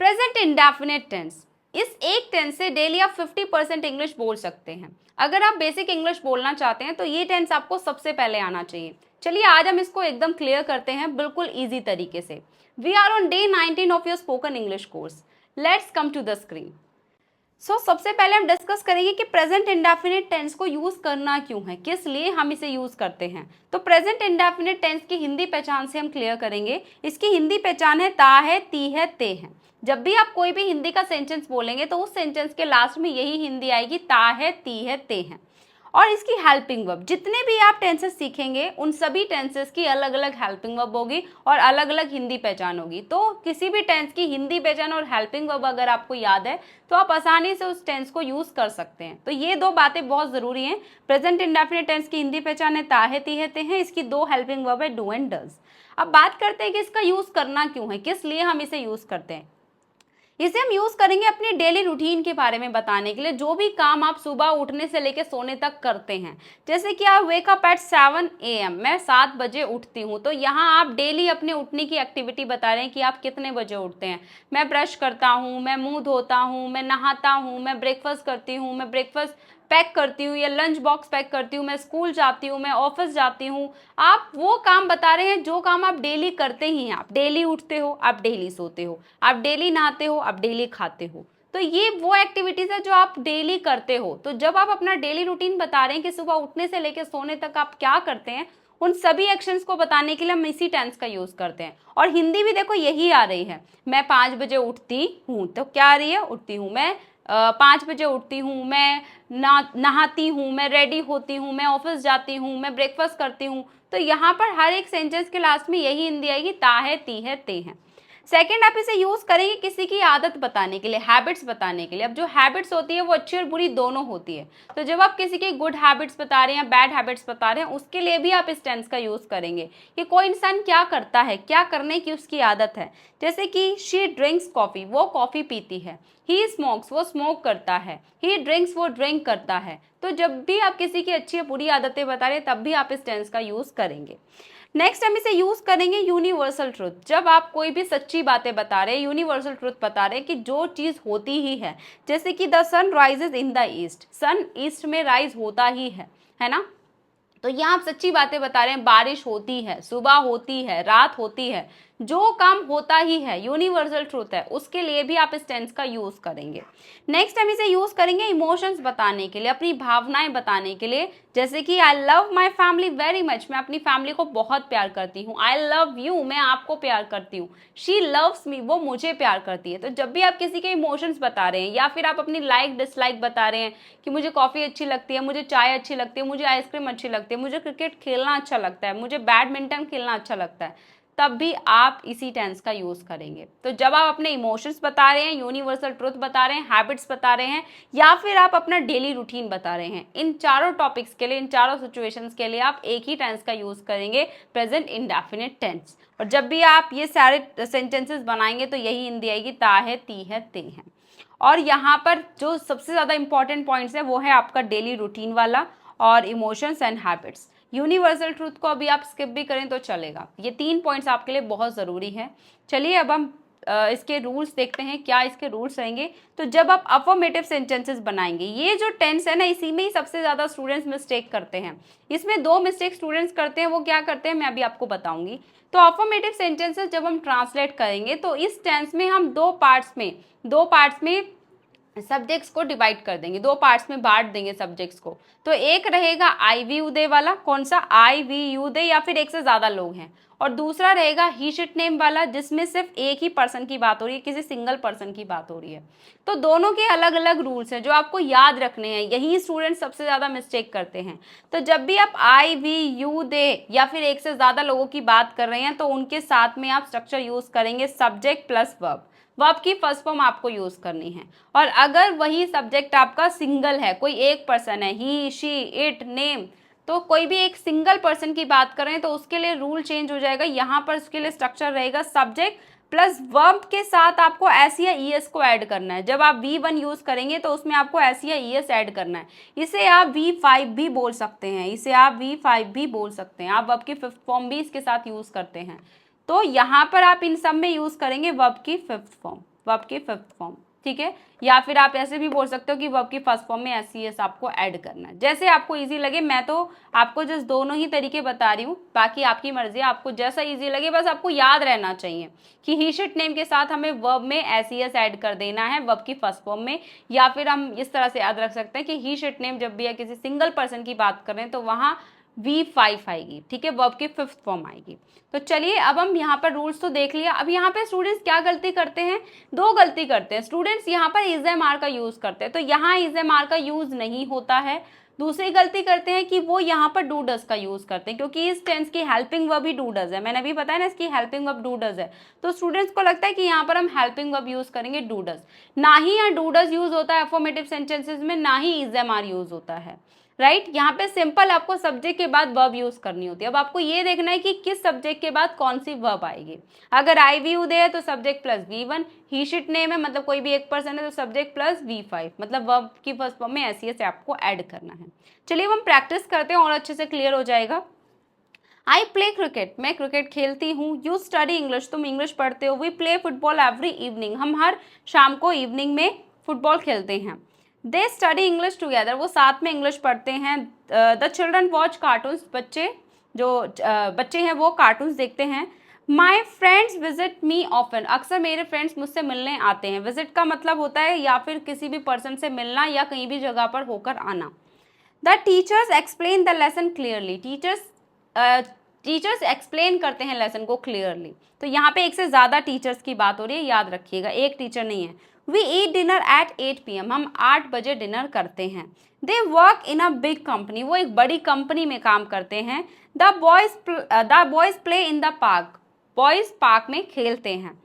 Present indefinite tense, इस एक tense से डेली आप 50% इंग्लिश बोल सकते हैं। अगर आप बेसिक इंग्लिश बोलना चाहते हैं तो ये टेंस आपको सबसे पहले आना चाहिए। चलिए आज हम इसको एकदम क्लियर करते हैं बिल्कुल इजी तरीके से। We are on day 19 of your spoken English course. Let's come to the screen. सबसे पहले हम डिस्कस करेंगे कि प्रेजेंट इंडेफिनिट टेंस को यूज करना क्यों है, किस लिए हम इसे यूज करते हैं। तो प्रेजेंट इंडेफिनिट टेंस की हिंदी पहचान से हम क्लियर करेंगे। इसकी हिंदी पहचान है ता है, ती है, ते है। जब भी आप कोई भी हिंदी का सेंटेंस बोलेंगे तो उस सेंटेंस के लास्ट में यही हिंदी आएगी, ता है, ती है, ते है। और इसकी हेल्पिंग वर्ब, जितने भी आप टेंसेस सीखेंगे उन सभी टेंसेस की अलग अलग हेल्पिंग वर्ब होगी और अलग अलग हिंदी पहचान होगी। तो किसी भी टेंस की हिंदी पहचान और हेल्पिंग वर्ब अगर आपको याद है तो आप आसानी से उस टेंस को यूज कर सकते हैं। तो ये दो बातें बहुत जरूरी हैं। प्रेजेंट इंडेफिनिट टेंस की हिंदी पहचान है ता है, ती है, ते है। इसकी दो हेल्पिंग वर्ब है डू एंड डज। अब बात करते हैं कि इसका यूज करना क्यों है, किस लिए हम इसे यूज करते हैं। इसे हम यूज करेंगे अपनी डेली रूटीन के बारे में बताने के लिए, जो भी काम आप सुबह उठने से लेकर सोने तक करते हैं। जैसे कि आप वेक अप एट 7 AM, मैं 7 बजे उठती हूँ। तो यहाँ आप डेली अपने उठने की एक्टिविटी बता रहे हैं कि आप कितने बजे उठते हैं। मैं ब्रश करता हूँ, मैं मुंह धोता हूँ, मैं नहाता हूँ, मैं ब्रेकफास्ट करती हूँ, मैं ब्रेकफास्ट पैक करती हूँ या लंच बॉक्स पैक करती हूँ, मैं स्कूल जाती हूँ, मैं ऑफिस जाती हूँ। आप वो काम बता रहे हैं जो काम आप डेली करते ही हैं। आप डेली उठते हो, आप डेली सोते हो, आप डेली नहाते हो, आप डेली खाते हो। तो ये वो एक्टिविटीज है जो आप डेली करते हो। तो जब आप अपना डेली रूटीन बता रहे हैं कि सुबह उठने से लेकर सोने तक आप क्या करते हैं, उन सभी एक्शंस को बताने के लिए हम इसी टेंस का यूज करते हैं। और हिंदी भी देखो यही आ रही है। मैं 5 बजे उठती हूँ, तो क्या आ रही है, उठती हूँ। मैं 5 बजे उठती हूँ, मैं नहाती हूँ, मैं रेडी होती हूँ, मैं ऑफिस जाती हूँ, मैं ब्रेकफास्ट करती हूँ। तो यहाँ पर हर एक सेंटेंस के लास्ट में यही हिंदी आएगी, ता है, ती है, ते है। सेकेंड, आप इसे यूज करेंगे किसी की आदत बताने के लिए, हैबिट्स बताने के लिए। अब जो हैबिट्स होती है वो अच्छी और बुरी दोनों होती है। तो जब आप किसी की गुड हैबिट्स बता रहे हैं, बैड हैबिट्स बता रहे हैं, उसके लिए भी आप इस टेंस का यूज करेंगे कि कोई इंसान क्या करता है, क्या करने की उसकी आदत है। जैसे कि शी ड्रिंक्स कॉफी, वो कॉफी पीती है। ही स्मोक्स, वो स्मोक करता है। ही ड्रिंक्स, वो ड्रिंक करता है। तो जब भी आप किसी की अच्छी या बुरी आदतें बता रहे हैं तब भी आप इस टेंस का यूज करेंगे। नेक्स्ट हम इसे यूज करेंगे यूनिवर्सल ट्रुथ। जब आप कोई भी सच्ची बातें बता रहे हैं, यूनिवर्सल ट्रुथ बता रहे हैं कि जो चीज होती ही है। जैसे कि the sun rises in the east, sun east में राइज होता ही है ना। तो यहाँ आप सच्ची बातें बता रहे हैं, बारिश होती है, सुबह होती है, रात होती है, जो काम होता ही है, यूनिवर्सल ट्रूथ है, उसके लिए भी आप इस टेंस का यूज करेंगे। नेक्स्ट हम इसे यूज करेंगे इमोशंस बताने के लिए, अपनी भावनाएं बताने के लिए। जैसे कि I love my family very much, मैं अपनी फैमिली को बहुत प्यार करती हूँ। आई लव यू, मैं आपको प्यार करती हूँ। शी लव्स मी, वो मुझे प्यार करती है। तो जब भी आप किसी के इमोशंस बता रहे हैं या फिर आप अपनी लाइक डिसलाइक बता रहे हैं कि मुझे कॉफी अच्छी लगती है, मुझे चाय अच्छी लगती है, मुझे आइसक्रीम अच्छी लगती है, मुझे क्रिकेट खेलना अच्छा लगता है, मुझे बैडमिंटन खेलना अच्छा लगता है, तब भी आप इसी टेंस का यूज करेंगे। तो जब आप अपने इमोशंस बता रहे हैं, यूनिवर्सल ट्रुथ बता रहे हैं, हैबिट्स बता रहे हैं, या फिर आप अपना डेली रूटीन बता रहे हैं, इन चारों टॉपिक्स के लिए, इन चारों सिचुएशंस के लिए आप एक ही टेंस का यूज करेंगे, प्रेजेंट इंडेफिनिट टेंस। और जब भी आप ये सारे सेंटेंसेस बनाएंगे तो यही हिंदी आएगी, ता है, ती है, ते है। और यहाँ पर जो सबसे ज़्यादा इंपॉर्टेंट पॉइंट्स है वो है आपका डेली रूटीन वाला और emotions and habits. Universal truth को अभी आप स्किप भी करें तो चलेगा। ये 3 पॉइंट्स आपके लिए बहुत ज़रूरी है। चलिए अब हम इसके रूल्स देखते हैं, क्या इसके रूल्स रहेंगे। तो जब आप अफर्मेटिव सेंटेंसेस बनाएंगे, ये जो टेंस है ना, इसी में ही सबसे ज़्यादा स्टूडेंट्स मिस्टेक करते हैं। इसमें 2 मिस्टेक स्टूडेंट्स करते हैं। वो क्या करते हैं मैं अभी आपको बताऊंगी। तो अफर्मेटिव सेंटेंसेस जब हम ट्रांसलेट करेंगे तो इस टेंस में हम दो पार्ट्स में सब्जेक्ट्स को डिवाइड कर देंगे, 2 पार्ट्स में बांट देंगे सब्जेक्ट्स को। तो एक रहेगा आई वी यू दे वाला, कौन सा, आई वी यू दे या फिर एक से ज्यादा लोग हैं। और दूसरा रहेगा ही शिट नेम वाला, जिसमें सिर्फ एक ही पर्सन की बात हो रही है, किसी सिंगल पर्सन की बात हो रही है। तो दोनों के अलग अलग रूल्स हैं जो आपको याद रखने हैं। यही स्टूडेंट सबसे ज्यादा मिस्टेक करते हैं। तो जब भी आप आई वी यू दे या फिर एक से ज्यादा लोगों की बात कर रहे हैं तो उनके साथ में आप स्ट्रक्चर यूज करेंगे सब्जेक्ट प्लस वर्ब। वर्ब की फर्स्ट फॉर्म आपको यूज करनी है। और अगर वही सब्जेक्ट आपका सिंगल है, कोई एक पर्सन है, ही शी इट नेम, तो कोई भी एक सिंगल पर्सन की बात करें तो उसके लिए रूल चेंज हो जाएगा। यहाँ पर उसके लिए स्ट्रक्चर रहेगा सब्जेक्ट प्लस वर्ब के साथ आपको एस या ईएस को ऐड करना है। जब आप V1 यूज करेंगे तो उसमें आपको एस या ईएस ऐड करना है। इसे आप V5 भी बोल सकते हैं, इसे आप V5 भी बोल सकते हैं। आप वर्ब की फिफ्थ फॉर्म भी इसके साथ यूज करते हैं। तो यहाँ पर आप इन सब में यूज करेंगे वर्ब की फिफ्थ फॉर्म। वर्ब की फिफ्थ फॉर्म, ठीक है। या फिर आप ऐसे भी बोल सकते हो कि वर्ब की फर्स्ट फॉर्म में एस आपको ऐड करना है, जैसे आपको इजी लगे। मैं तो आपको जस्ट दोनों ही तरीके बता रही हूँ, बाकी आपकी मर्जी है, आपको जैसा इजी लगे। बस आपको याद रहना चाहिए कि ही शिट नेम के साथ हमें वर्ब में एस ऐड कर देना है वर्ब की फर्स्ट फॉर्म में। या फिर हम इस तरह से याद रख सकते हैं कि ही शिट नेम जब भी है किसी सिंगल पर्सन की बात कर रहे हैं तो वहाँ V5 आएगी, ठीक है, वर्ब की फिफ्थ फॉर्म आएगी। तो चलिए अब हम यहाँ पर रूल्स तो देख लिया। अब यहाँ पे स्टूडेंट्स क्या गलती करते हैं, दो गलती करते हैं स्टूडेंट्स। यहाँ पर इज एम आर का यूज करते हैं, तो यहाँ इज एम आर का यूज नहीं होता है। दूसरी गलती करते हैं कि वो यहाँ पर डू डज का यूज करते हैं, क्योंकि इस टेंस की helping verb he do does है। मैंने अभी बताया ना, इसकी हेल्पिंग वर्ब डू डज है, तो स्टूडेंट्स को लगता है कि यहाँ पर हम हेल्पिंग वर्ब यूज करेंगे डू डज। ना ही यहाँ डू डज यूज होता है अफर्मेटिव सेंटेंसेस में, ना ही इज एम आर यूज होता है, राइट। यहाँ पे सिंपल आपको सब्जेक्ट के बाद वर्ब यूज करनी होती है। अब आपको ये देखना है कि किस सब्जेक्ट के बाद कौन सी वर्ब आएगी। अगर आई वी यू दे है तो सब्जेक्ट प्लस V1, ही शिट नेम है मतलब कोई भी एक पर्सन है तो सब्जेक्ट प्लस V5, मतलब वर्ब की फर्स्ट फॉर्म में एस आपको ऐड करना है। चलिए हम प्रैक्टिस करते हैं और अच्छे से क्लियर हो जाएगा। आई प्ले क्रिकेट, मैं क्रिकेट खेलती हूँ। यू स्टडी इंग्लिश, तुम इंग्लिश पढ़ते हो। We play football every evening, हम हर शाम को इवनिंग में फुटबॉल खेलते हैं। दे स्टडी इंग्लिश टुगेदर, वो साथ में इंग्लिश पढ़ते हैं। द चिल्ड्रन वॉच कार्टून्स, बच्चे हैं वो कार्टून्स देखते हैं। My friends visit me often, अक्सर मेरे फ्रेंड्स मुझसे मिलने आते हैं। विजिट का मतलब होता है या फिर किसी भी पर्सन से मिलना या कहीं भी जगह पर होकर आना। The teachers explain the lesson clearly, teachers explain करते हैं लेसन को क्लियरली। तो यहाँ पे एक से ज़्यादा टीचर्स की बात हो रही है, याद रखिएगा, एक टीचर नहीं है। We eat dinner at 8 PM, हम 8 बजे डिनर करते हैं। They work in a big company, वो एक बड़ी कंपनी में काम करते हैं। The boys play in the park, boys park में खेलते हैं।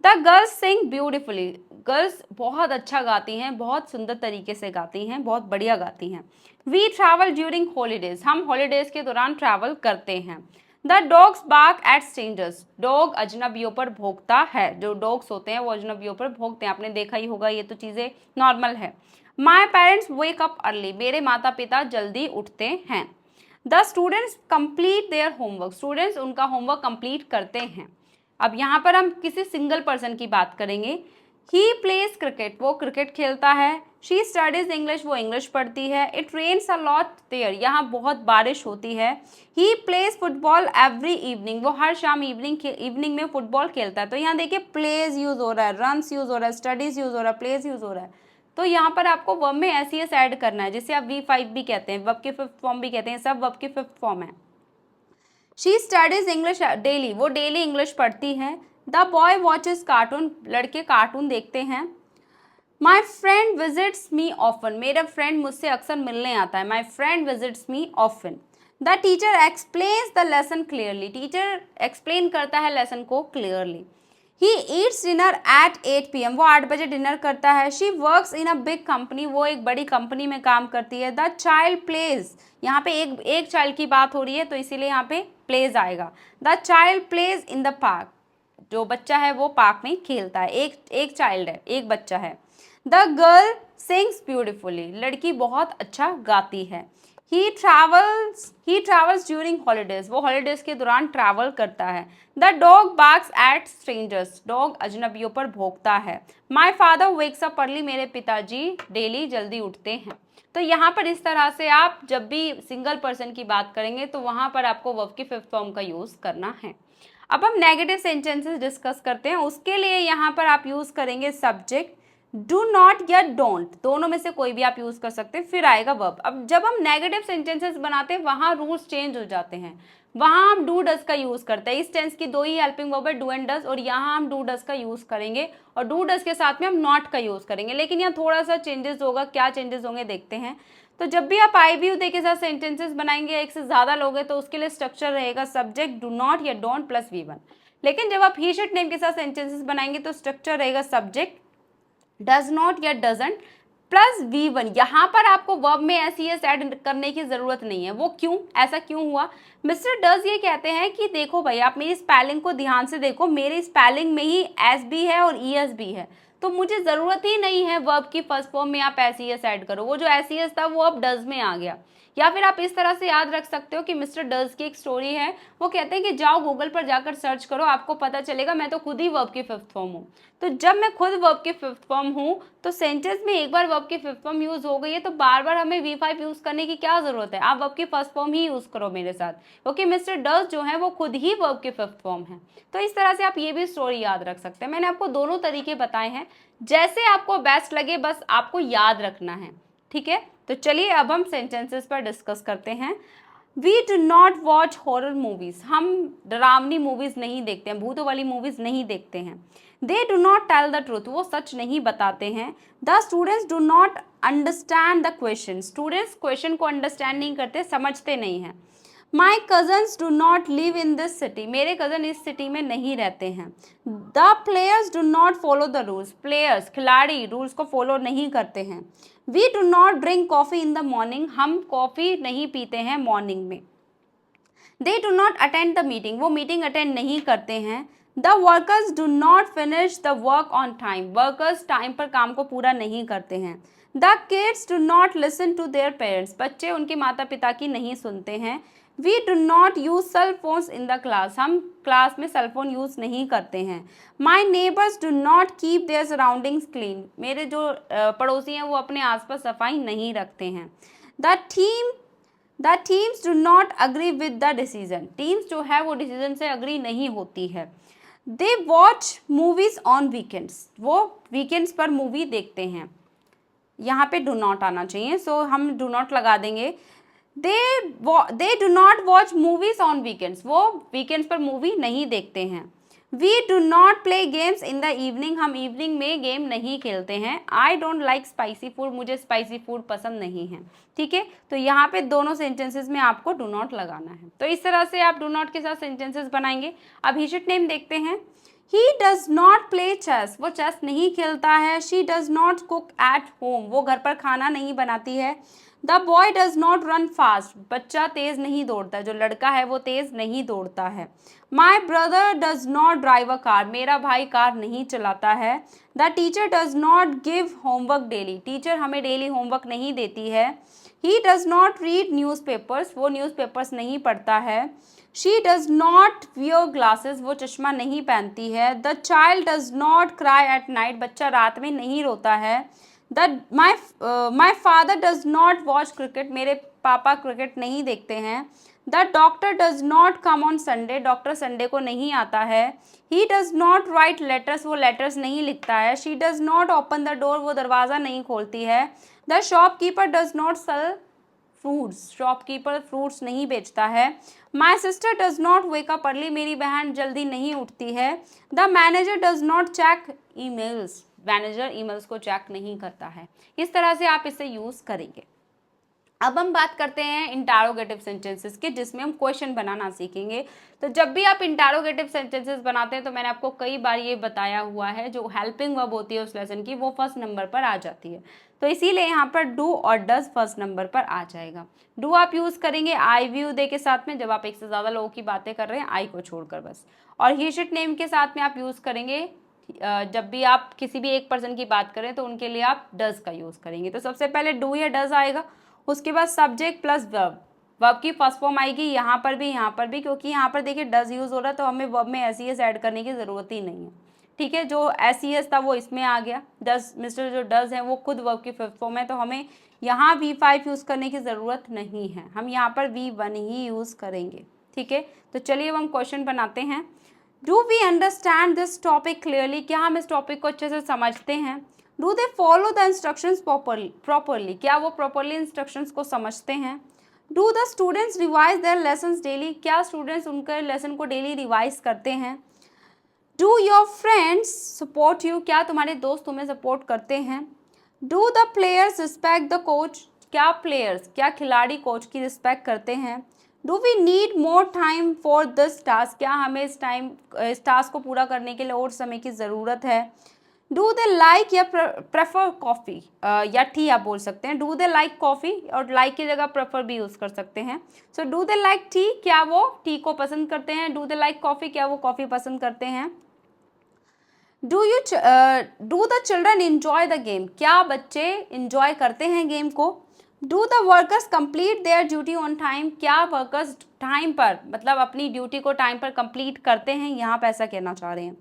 The girls sing beautifully, girls बहुत अच्छा गाती हैं, बहुत सुंदर तरीके से गाती हैं, बहुत बढ़िया गाती हैं। वी ट्रैवल ड्यूरिंग हॉलीडेज, हम हॉलीडेज के दौरान ट्रैवल करते हैं। The dogs bark at strangers, dog अजनबियों पर भौंकता है। जो डॉग्स होते हैं वो अजनबियों पर भौंकते हैं, आपने देखा ही होगा, ये तो चीज़ें नॉर्मल है। My parents wake up early, मेरे माता पिता जल्दी उठते हैं। The students complete their homework, students उनका होमवर्क कंप्लीट करते हैं। अब यहाँ पर हम किसी सिंगल पर्सन की बात करेंगे। ही प्लेज क्रिकेट, वो क्रिकेट खेलता है। शी स्टडीज इंग्लिश, वो इंग्लिश पढ़ती है। It rains a lot there, यहाँ बहुत बारिश होती है। He plays football every evening, वो हर शाम इवनिंग में फुटबॉल खेलता है। तो यहाँ देखिए प्लेज यूज हो रहा है, रन्स यूज हो रहा है, स्टडीज यूज हो रहा है, प्लेज यूज हो रहा है। तो यहाँ पर आपको वर्ब में एस ऐड करना है, जिसे आप V5 भी कहते हैं, वर्ब की फिफ्थ फॉर्म भी कहते हैं, सब वर्ब की फिफ्थ फॉर्म है। शी स्टडीज इंग्लिश डेली, वो डेली इंग्लिश पढ़ती है। द बॉय वॉचेस कार्टून, लड़के कार्टून देखते हैं। My friend visits me often, मेरा फ्रेंड मुझसे अक्सर मिलने आता है। My friend visits me often. The teacher explains the lesson clearly, teacher explain करता है लेसन को clearly. He eats dinner at 8 PM, वो 8 बजे डिनर करता है। She works in a big company, वो एक बड़ी कंपनी में काम करती है। द चाइल्ड प्लेज, यहाँ पे एक चाइल्ड की बात हो रही है तो इसीलिए यहाँ पे प्लेज आएगा। The child plays in the park, जो बच्चा है वो पार्क में खेलता है। एक चाइल्ड है, एक बच्चा है। द गर्ल सिंग्स ब्यूटिफुली, लड़की बहुत अच्छा गाती है। ही ट्रैवल्स ड्यूरिंग हॉलीडेज, वो हॉलीडेज के दौरान ट्रैवल करता है। The dog barks at strangers, dog अजनबियों पर भौंकता है। My father wakes up early, मेरे पिताजी डेली जल्दी उठते हैं। तो यहाँ पर इस तरह से आप जब भी सिंगल पर्सन की बात करेंगे तो वहाँ पर आपको वर्ब की फिफ्थ फॉर्म का यूज़ करना है। अब हम नेगेटिव सेंटेंसेस डिस्कस करते हैं। उसके लिए यहाँ पर आप यूज़ करेंगे सब्जेक्ट, डू नॉट या डोंट, दोनों में से कोई भी आप यूज कर सकते हैं, फिर आएगा वर्ब। अब जब हम नेगेटिव सेंटेंसेस बनाते हैं वहां रूल्स चेंज हो जाते हैं। वहां हम डू डज का यूज करते हैं। इस टेंस की दो ही हेल्पिंग वर्ब है, डू एंड डज, और यहाँ हम डू डज का यूज करेंगे और डू डज के साथ में हम नॉट का यूज करेंगे। लेकिन यहाँ थोड़ा सा चेंजेस होगा, क्या चेंजेस होंगे देखते हैं। तो जब भी आप आई वी यू दे के साथ सेंटेंसेस बनाएंगे, एक से ज्यादा लोग हैं, तो उसके लिए स्ट्रक्चर रहेगा सब्जेक्ट, डू नॉट या डोंट प्लस V1। लेकिन जब आप ही शिट नेम के साथ सेंटेंसेस बनाएंगे तो स्ट्रक्चर रहेगा सब्जेक्ट, डज नॉट या डजंट प्लस V1। यहाँ पर आपको वर्ब में एस ऐड करने की जरूरत नहीं है। वो क्यों, ऐसा क्यों हुआ? मिस्टर डज ये कहते हैं कि देखो भाई, आप मेरी स्पेलिंग को ध्यान से देखो, मेरी स्पेलिंग में ही एस भी है और ES भी है। तो मुझे ज़रूरत ही नहीं है वर्ब की फर्स्ट फॉर्म में आप एस ऐड करो, वो जो एस था वो अब डज में आ गया। या फिर आप इस तरह से याद रख सकते हो कि मिस्टर डज की एक स्टोरी है, वो कहते हैं कि जाओ गूगल पर जाकर सर्च करो, आपको पता चलेगा मैं तो खुद ही वर्ब की फिफ्थ फॉर्म हूँ। तो जब मैं खुद वर्ब की फिफ्थ फॉर्म हूँ तो सेंटेंस में एक बार वर्ब की फिफ्थ फॉर्म यूज हो गई है तो बार बार हमें V5 यूज करने की क्या जरूरत है, आप वर्ब की फर्स्ट फॉर्म ही यूज करो मेरे साथ, क्योंकि मिस्टर डज जो है वो खुद ही वर्ब की फिफ्थ फॉर्म है। तो इस तरह से आप ये भी स्टोरी याद रख सकते हैं। मैंने आपको दोनों तरीके बताए हैं, जैसे आपको बेस्ट लगे बस आपको याद रखना है, ठीक है। तो चलिए अब हम सेंटेंसेस पर डिस्कस करते हैं। We do not watch horror movies, हम डरावनी मूवीज नहीं देखते हैं, भूतों वाली मूवीज नहीं देखते हैं। They do not tell the truth, वो सच नहीं बताते हैं। The students do not understand the question, students question को अंडरस्टैंड नहीं करते, समझते नहीं हैं। My cousins do not live in this city, मेरे कजन इस सिटी में नहीं रहते हैं। The players do not follow the rules, players खिलाड़ी रूल्स को फॉलो नहीं करते हैं। We do not drink coffee in the morning, हम कॉफी नहीं पीते हैं मॉर्निंग में। They do not attend the meeting, वो मीटिंग अटेंड नहीं करते हैं। The workers do not finish the work on time, workers time पर काम को पूरा नहीं करते हैं। The kids do not listen to their parents, बच्चे उनके माता पिता की नहीं सुनते हैं। We do not use cell phones in the class, हम क्लास में सेल फोन यूज नहीं करते हैं। माई neighbours do not keep their surroundings clean, मेरे जो पड़ोसी हैं वो अपने आसपास सफाई नहीं रखते हैं। The teams do not agree with the decision, teams जो है वो डिसीजन से अग्री नहीं होती है। They watch movies on weekends, वो वीकेंड्स पर मूवी देखते हैं, यहाँ पे डू नॉट आना चाहिए, सो हम डू नॉट लगा देंगे। They do not watch movies on weekends, वो वीकेंड्स पर मूवी नहीं देखते हैं। We do not play games in the evening, हम इवनिंग में गेम नहीं खेलते हैं। I don't like spicy food, मुझे स्पाइसी फूड पसंद नहीं है, ठीक है। तो यहाँ पे दोनों सेंटेंसेस में आपको डू नॉट लगाना है। तो इस तरह से आप डू नॉट के साथ सेंटेंसेस बनाएंगे। अब हिशिट नेम देखते हैं। He does not play chess, वो चेस नहीं खेलता है। She does not cook at home, वो घर पर खाना नहीं बनाती है। The boy does not run fast, बच्चा तेज नहीं दौड़ता, जो लड़का है वो तेज नहीं दौड़ता है। My brother does not drive a car, मेरा भाई कार नहीं चलाता है। The teacher does not give homework daily, teacher हमें डेली होमवर्क नहीं देती है। He does not read newspapers, वो न्यूज़पेपर्स नहीं पढ़ता है। She does not wear glasses, वो चश्मा नहीं पहनती है। The child does not cry at night, बच्चा रात में नहीं रोता है। My father does not watch cricket, मेरे पापा क्रिकेट नहीं देखते हैं। The doctor does not come on Sunday, doctor Sunday को नहीं आता है। He does not write letters, वो लेटर्स नहीं लिखता है। She does not open the door, वो दरवाज़ा नहीं खोलती है। The shopkeeper does not sell fruits, shopkeeper fruits नहीं बेचता है। My sister does not wake up early, मेरी बहन जल्दी नहीं उठती है। The manager does not check emails, manager emails को चेक नहीं करता है। इस तरह से आप इसे यूज करेंगे। अब हम बात करते हैं इंटरोगेटिव सेंटेंसेस की, जिसमें हम क्वेश्चन बनाना सीखेंगे। तो जब भी आप इंटरोगेटिव सेंटेंसेस बनाते हैं तो मैंने आपको कई बार ये बताया हुआ है, जो हेल्पिंग वर्ब होती है उस लेसन की वो फर्स्ट नंबर पर आ जाती है। तो इसीलिए यहाँ पर डू और डज फर्स्ट नंबर पर आ जाएगा। डू आप यूज करेंगे आई व्यू दे के साथ में, जब आप एक से ज़्यादा लोगों की बातें कर रहे हैं, आई को छोड़कर बस। और ही शिट नेम के साथ में आप यूज करेंगे जब भी आप किसी भी एक पर्सन की बात करें तो उनके लिए आप डज का यूज करेंगे। तो सबसे पहले डू या डज आएगा, उसके बाद सब्जेक्ट प्लस वर्ब, वर्ब की फर्स्ट फॉर्म आएगी यहाँ पर भी, क्योंकि यहाँ पर देखिए डज यूज हो रहा है तो हमें वर्ब में एस ऐड करने की ज़रूरत ही नहीं है, ठीक है। जो एस था वो इसमें आ गया। डज मिस्टर जो डज है वो खुद वर्ब की फिफ्थ फॉर्म है, तो हमें यहाँ V5 यूज़ करने की ज़रूरत नहीं है, हम यहाँ पर V1 ही यूज़ करेंगे, ठीक है। तो चलिए अब हम क्वेश्चन बनाते हैं। Do we understand this topic clearly, क्या हम इस टॉपिक को अच्छे से समझते हैं। Do they follow the instructions properly, क्या वो प्रॉपरली इंस्ट्रक्शंस को समझते हैं। Do the students revise their lessons daily, क्या स्टूडेंट्स उनके लेसन को डेली रिवाइज करते हैं। Do your friends support you, क्या तुम्हारे दोस्त तुम्हें सपोर्ट करते हैं। Do the players respect the coach, क्या प्लेयर्स, क्या खिलाड़ी कोच की रिस्पेक्ट करते हैं। Do we need more time for this task, क्या हमें इस टास्क को पूरा करने के लिए और समय की ज़रूरत है। डू दे लाइक या प्रेफर कॉफ़ी या टी आप बोल सकते हैं। डू दे लाइक कॉफ़ी, और लाइक की जगह प्रेफर भी यूज़ कर सकते हैं। So do they like T, क्या वो टी को पसंद करते हैं। डू दे लाइक कॉफ़ी, क्या वो कॉफ़ी पसंद करते हैं। Do the children enjoy the game, क्या बच्चे इंजॉय करते हैं गेम को? Do the workers complete their duty on time, क्या वर्कर्स टाइम पर मतलब अपनी ड्यूटी को टाइम पर कंप्लीट करते हैं, यहाँ पे ऐसा कहना चाह रहे हैं।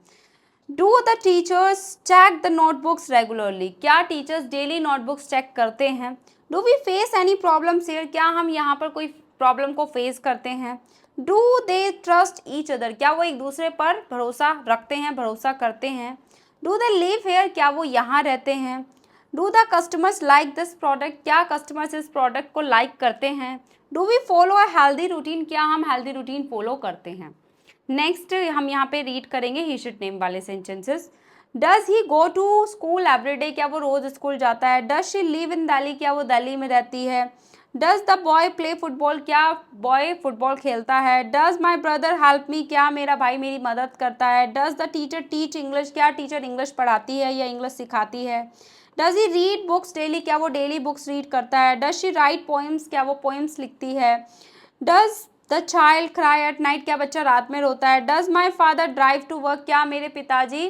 Do the teachers check the notebooks regularly, क्या टीचर्स डेली नोटबुक्स चेक करते हैं? Do we face any problems here, क्या हम यहाँ पर कोई प्रॉब्लम को फेस करते हैं? Do they trust each other, क्या वो एक दूसरे पर भरोसा रखते हैं, भरोसा करते हैं? डू दे लिव हेयर, क्या वो यहाँ रहते हैं? Do the customers like this product, क्या कस्टमर्स इस प्रोडक्ट को लाइक करते हैं? Do we follow a healthy routine, क्या हम हेल्दी रूटीन फॉलो करते हैं? नेक्स्ट हम यहाँ पे रीड करेंगे ही शुड नेम वाले sentences. Does he go to school everyday, क्या वो रोज स्कूल जाता है? Does she live in Delhi, क्या वो दिल्ली में रहती है? Does the boy play football, क्या बॉय फुटबॉल खेलता है? Does my brother help me, क्या मेरा भाई मेरी मदद करता है? Does the teacher teach English, क्या टीचर इंग्लिश पढ़ाती है या इंग्लिश सिखाती है? Does he read books daily, क्या वो डेली बुक्स रीड करता है? डज शी राइट पोएम्स, क्या वो पोएम्स लिखती है? Does the child cry at night, क्या बच्चा रात में रोता है? Does my father drive to work, क्या मेरे पिताजी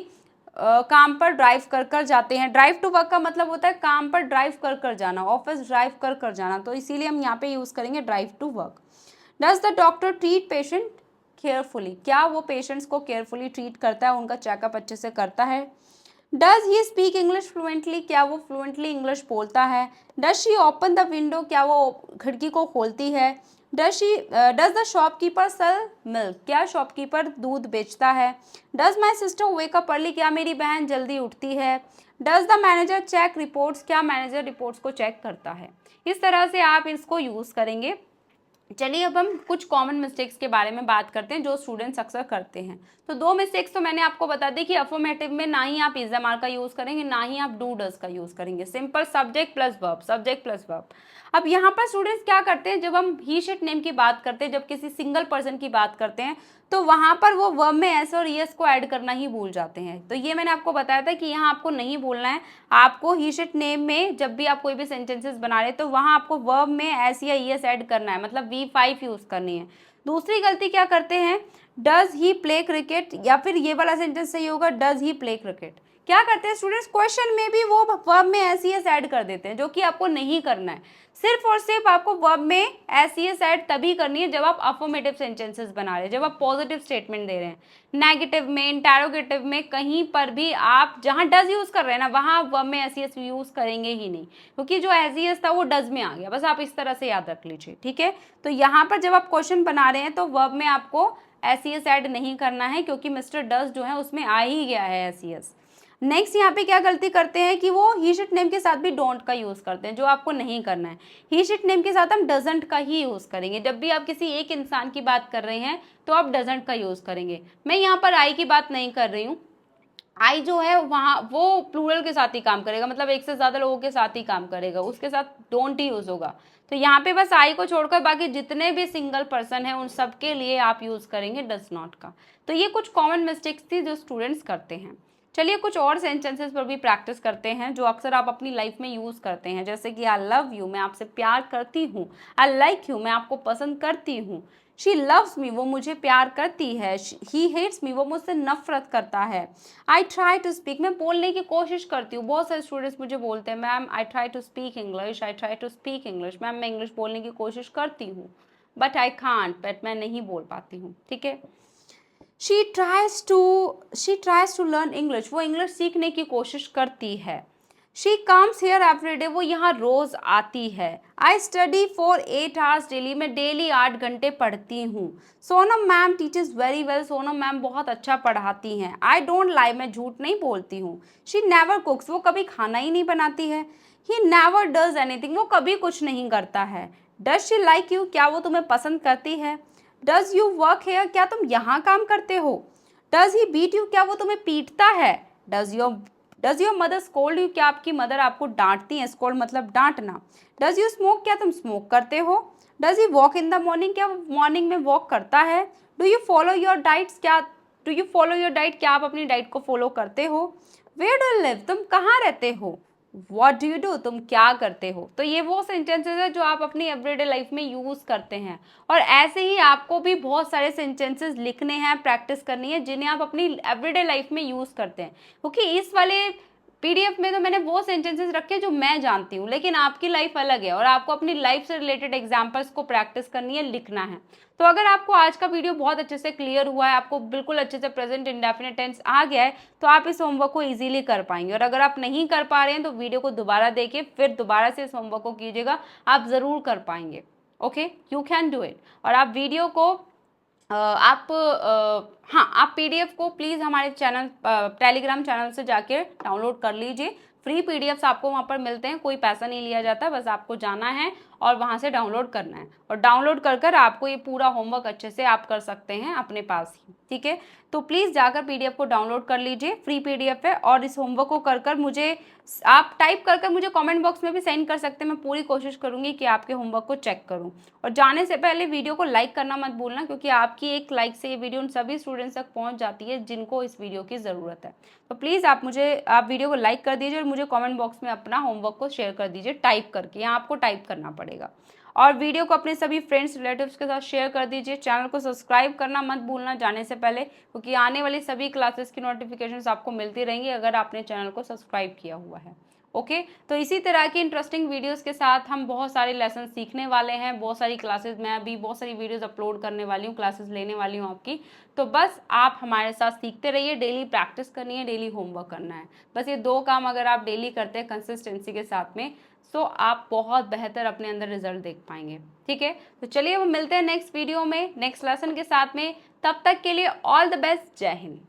काम पर ड्राइव कर कर जाते हैं? ड्राइव टू वर्क का मतलब होता है काम पर ड्राइव कर कर जाना, ऑफिस ड्राइव कर कर जाना, तो इसीलिए हम यहाँ पे यूज़ करेंगे drive to work. Does the doctor treat patient carefully, क्या वो पेशेंट्स को केयरफुली ट्रीट करता है, उनका चेकअप अच्छे से करता है? Does he speak English fluently, क्या वो फ्लुएंटली इंग्लिश बोलता है? Does she open the window, क्या वो खिड़की को खोलती है? Does the shopkeeper sell milk, क्या शॉपकीपर दूध बेचता है? Does my sister wake up early, क्या मेरी बहन जल्दी उठती है? Does the manager check reports, क्या मैनेजर रिपोर्ट्स को चेक करता है? इस तरह से आप इसको यूज़ करेंगे। चलिए अब हम कुछ कॉमन मिस्टेक्स के बारे में बात करते हैं जो स्टूडेंट्स अक्सर करते हैं। तो 2 मिस्टेक्स तो मैंने आपको बता दी कि अफर्मेटिव में ना ही आप इज एम आर का यूज़ करेंगे, ना ही आप डू डज का यूज़ करेंगे, simple subject plus verb, subject plus verb. अब यहाँ पर स्टूडेंट्स क्या करते हैं, जब हम ही शिट नेम की बात करते हैं, जब किसी सिंगल पर्सन की बात करते हैं, तो वहाँ पर वो वर्ब में एस और ईएस को ऐड करना ही भूल जाते हैं। तो ये मैंने आपको बताया था कि यहाँ आपको नहीं भूलना है। आपको ही शिट नेम में जब भी आप कोई भी सेंटेंसेस बना रहे तो वहाँ आपको वर्ब में एस या ईएस ऐड करना है, मतलब V5 यूज़ करनी है। दूसरी गलती क्या करते हैं, डज ही प्ले क्रिकेट, या फिर ये वाला सेंटेंस सही होगा, डज ही प्ले क्रिकेट। क्या करते हैं स्टूडेंट्स, क्वेश्चन में भी वो वर्ब में एस ईएस ऐड कर देते हैं, जो कि आपको नहीं करना है। सिर्फ और सिर्फ आपको वर्ब में एस ईएस ऐड तभी करनी है जब आप अफर्मेटिव सेंटेंसेस बना रहे हैं, जब आप पॉजिटिव स्टेटमेंट दे रहे हैं। नेगेटिव में, इंटेरोगेटिव में, कहीं पर भी आप जहां डज यूज कर रहे हैं ना, वहां आप वर्ब में एस ईएस यूज करेंगे ही नहीं, क्योंकि जो एस ईएस था वो डज में आ गया। बस आप इस तरह से याद रख लीजिए, ठीक है। तो यहाँ पर जब आप क्वेश्चन बना रहे हैं तो वर्ब में आपको एस ईएस ऐड नहीं करना है, क्योंकि मिस्टर डज जो है उसमें आ ही गया है एस ईएस। नेक्स्ट यहाँ पे क्या गलती करते हैं कि वो ही शिट नेम के साथ भी डोंट का यूज़ करते हैं, जो आपको नहीं करना है। ही शिट नेम के साथ हम डजंट का ही यूज़ करेंगे। जब भी आप किसी एक इंसान की बात कर रहे हैं तो आप डजंट का यूज़ करेंगे। मैं यहाँ पर आई की बात नहीं कर रही हूँ। आई जो है वहाँ वो प्लूरल के साथ ही काम करेगा, मतलब एक से ज़्यादा लोगों के साथ ही काम करेगा, उसके साथ डोंट ही यूज़ होगा। तो यहाँ पे बस आई को छोड़कर बाकी जितने भी सिंगल पर्सन है उन सब के लिए आप यूज़ करेंगे डज नॉट का। तो ये कुछ कॉमन मिस्टेक्स थी जो स्टूडेंट्स करते हैं। चलिए कुछ और सेंटेंसेस पर भी प्रैक्टिस करते हैं जो अक्सर आप अपनी लाइफ में यूज़ करते हैं, जैसे कि आई लव यू, मैं आपसे प्यार करती हूँ। आई लाइक यू, मैं आपको पसंद करती हूँ। शी लव्स मी, वो मुझे प्यार करती है। ही हेट्स मी, वो मुझसे नफरत करता है। आई ट्राई टू स्पीक, मैं बोलने की कोशिश करती हूँ। बहुत सारे स्टूडेंट्स मुझे बोलते हैं ma'am I try to speak English, I try to speak English, ma'am मैं इंग्लिश बोलने की कोशिश करती हूँ बट आई कांट, बट मैं नहीं बोल पाती हूँ, ठीक है। She tries to learn English, वो इंग्लिश सीखने की कोशिश करती है। She comes here every day, वो यहाँ रोज आती है। I study for 8 hours daily, मैं डेली 8 घंटे पढ़ती हूँ। Sonam ma'am teachers very well, Sonam ma'am बहुत अच्छा पढ़ाती हैं। आई डोंट लाई, मैं झूठ नहीं बोलती हूँ। शी नेवर कुक्स, वो कभी खाना ही नहीं बनाती है। ही नेवर डज एनीथिंग, वो कभी कुछ नहीं करता है। डज शी लाइक यू, क्या वो तुम्हें पसंद करती है। डज यू वर्क हेयर, क्या तुम यहाँ काम करते हो। डज ही बीट यू, क्या वो तुम्हें पीटता है। Does your mother scold you, क्या आपकी मदर आपको डांटती है। स्कोल्ड मतलब डांटना। डज यू स्मोक, क्या तुम स्मोक करते हो। Does he walk in the morning, क्या मॉर्निंग में वॉक करता है। Do you follow your diets, क्या आप अपनी डाइट को फॉलो करते हो। वेयर डू यू लिव, तुम कहाँ रहते हो। व्हाट डू यू डू, तुम क्या करते हो। तो ये वो सेंटेंसेस है जो आप अपनी एवरीडे लाइफ में यूज करते हैं। और ऐसे ही आपको भी बहुत सारे सेंटेंसेस लिखने हैं, प्रैक्टिस करनी है, जिन्हें आप अपनी एवरीडे लाइफ में यूज करते हैं। क्योंकि इस वाले पीडीएफ में तो मैंने वो सेंटेंसेस रखे जो मैं जानती हूँ, लेकिन आपकी लाइफ अलग है और आपको अपनी लाइफ से रिलेटेड एग्जाम्पल्स को प्रैक्टिस करनी है, लिखना है। तो अगर आपको आज का वीडियो बहुत अच्छे से क्लियर हुआ है, आपको बिल्कुल अच्छे से प्रेजेंट इंडेफिनिट टेंस आ गया है, तो आप इस होमवर्क को इजीली कर पाएंगे। और अगर आप नहीं कर पा रहे हैं तो वीडियो को दोबारा देखिए, फिर दोबारा से इस होमवर्क को कीजिएगा, आप ज़रूर कर पाएंगे। Okay, you can do it. और आप वीडियो को हाँ, आप पीडीएफ को प्लीज़ हमारे चैनल टेलीग्राम चैनल से जाके डाउनलोड कर लीजिए। फ्री पीडीएफ्स आपको वहाँ पर मिलते हैं, कोई पैसा नहीं लिया जाता, बस आपको जाना है और वहाँ से डाउनलोड करना है। और डाउनलोड कर आपको ये पूरा होमवर्क अच्छे से आप कर सकते हैं अपने पास ही, ठीक है। तो प्लीज़ जाकर पीडीएफ को डाउनलोड कर लीजिए, फ्री पीडीएफ है। और इस होमवर्क को कर मुझे आप टाइप कर मुझे कमेंट बॉक्स में भी सेंड कर सकते हैं। मैं पूरी कोशिश करूँगी कि आपके होमवर्क को चेक करूँ। और जाने से पहले वीडियो को लाइक करना मत भूलना, क्योंकि आपकी एक लाइक से ये वीडियो उन सभी स्टूडेंट्स तक पहुँच जाती है जिनको इस वीडियो की ज़रूरत है। तो प्लीज़ आप वीडियो को लाइक कर दीजिए और मुझे कमेंट बॉक्स में अपना होमवर्क को शेयर कर दीजिए टाइप करके। यहाँ आपको टाइप करना पड़ेगा। और वीडियो को अपने सभी फ्रेंड्स रिलेटिव्स के साथ शेयर कर दीजिए। चैनल को सब्सक्राइब करना मत भूलना जाने से पहले, क्योंकि आने वाली सभी क्लासेस की नोटिफिकेशंस आपको मिलती रहेंगी अगर आपने चैनल को सब्सक्राइब किया हुआ है। ओके, तो इसी तरह की इंटरेस्टिंग वीडियोस के साथ हम बहुत सारे लेसन सीखने वाले हैं, बहुत सारी क्लासेस, मैं अभी बहुत सारी वीडियोस अपलोड करने वाली हूँ, क्लासेस लेने वाली हूँ आपकी। तो बस आप हमारे साथ सीखते रहिए, डेली प्रैक्टिस करनी है, डेली होमवर्क करना है। बस ये 2 काम अगर आप डेली करते हैं कंसिस्टेंसी के साथ में, तो आप बहुत बेहतर अपने अंदर रिजल्ट देख पाएंगे, ठीक है। तो चलिए वो मिलते हैं नेक्स्ट वीडियो में नेक्स्ट लेसन के साथ में। तब तक के लिए ऑल द बेस्ट, जय हिंद।